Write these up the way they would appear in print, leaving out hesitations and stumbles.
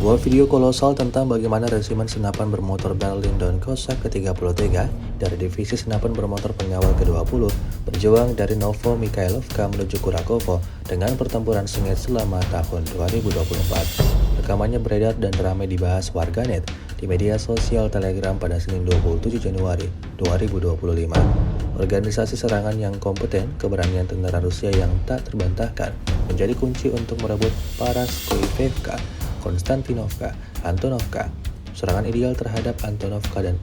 Sebuah video kolosal tentang bagaimana resimen senapan bermotor Berlin dan Cossack ke-33 dari divisi senapan bermotor pengawal ke-20 berjuang dari Novo Mikhailovka menuju Kurakovo dengan pertempuran sengit selama tahun 2024. Rekamannya beredar dan ramai dibahas warganet di media sosial Telegram pada Senin 27 Januari 2025. Organisasi serangan yang kompeten, keberanian tentara Rusia yang tak terbantahkan menjadi kunci untuk merebut Paraskoivka, Konstantinovka, Antonovka. Serangan ideal terhadap Antonovka dan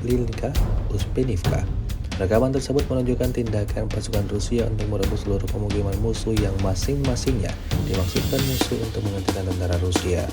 Lilinka Uspenivka. Rekaman tersebut menunjukkan tindakan pasukan Rusia untuk merebut seluruh pemukiman musuh yang masing-masingnya dimaksudkan musuh untuk menghentikan tentara Rusia.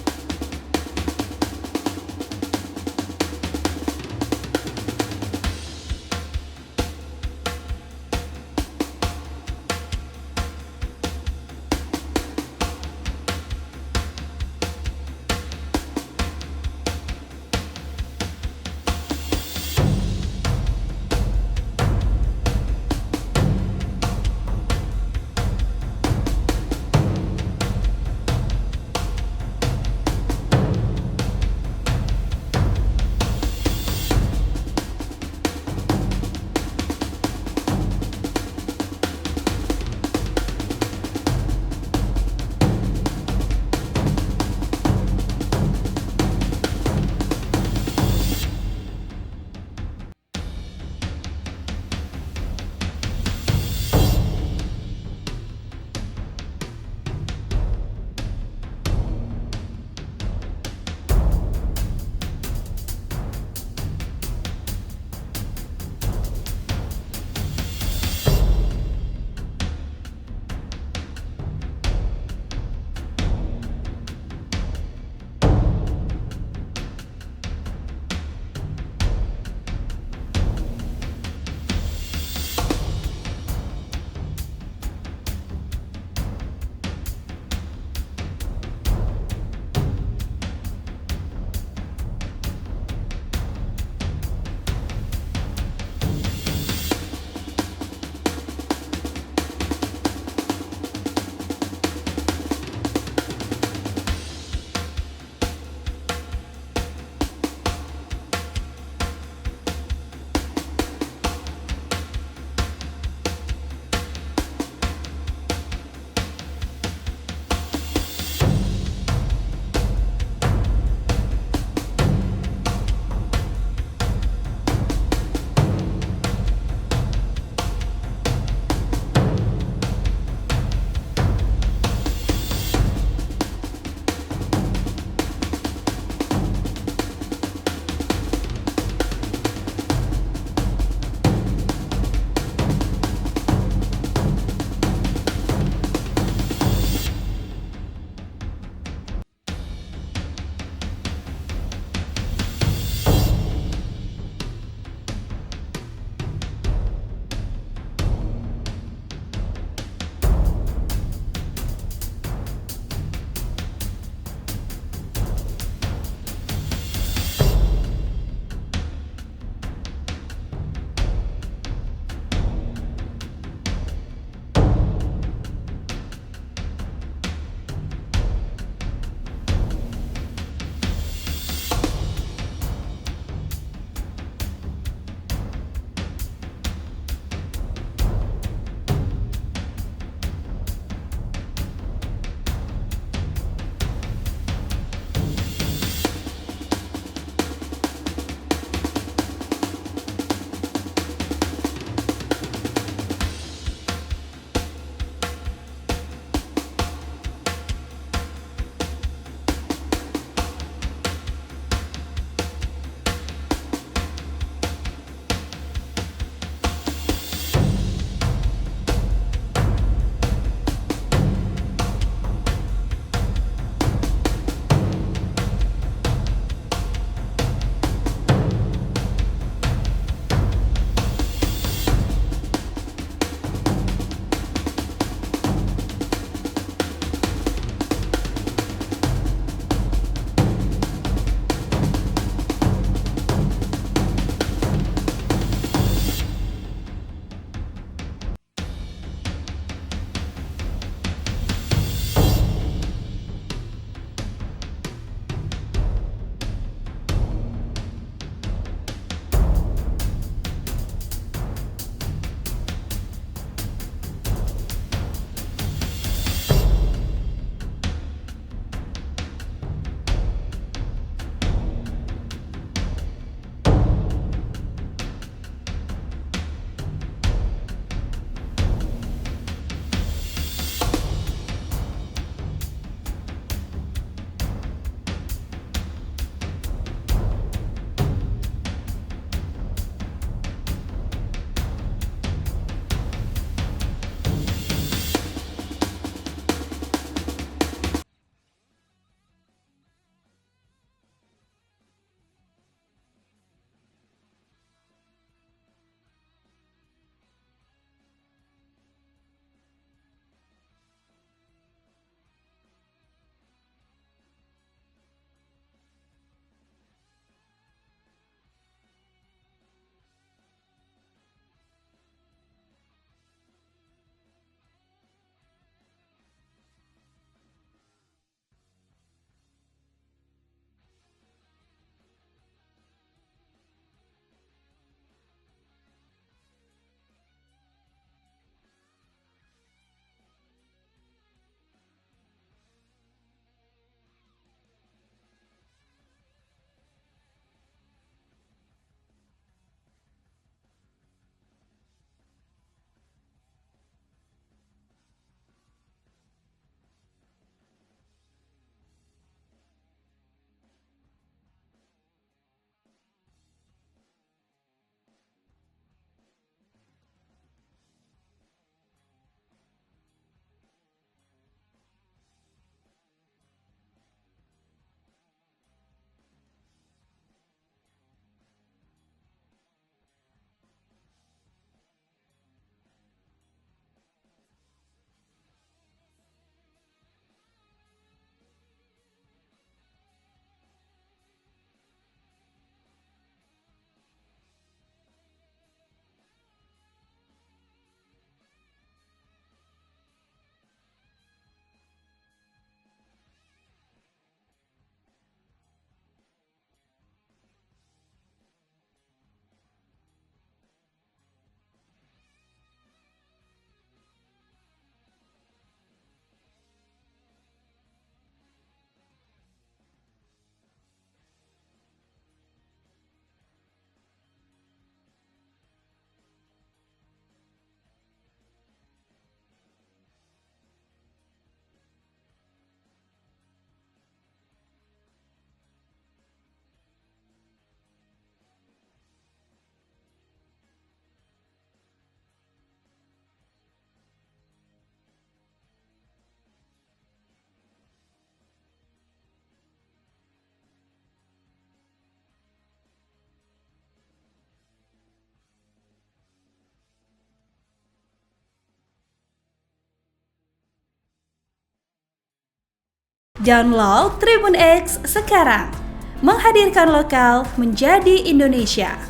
Download Tribun X sekarang. Menghadirkan lokal menjadi Indonesia.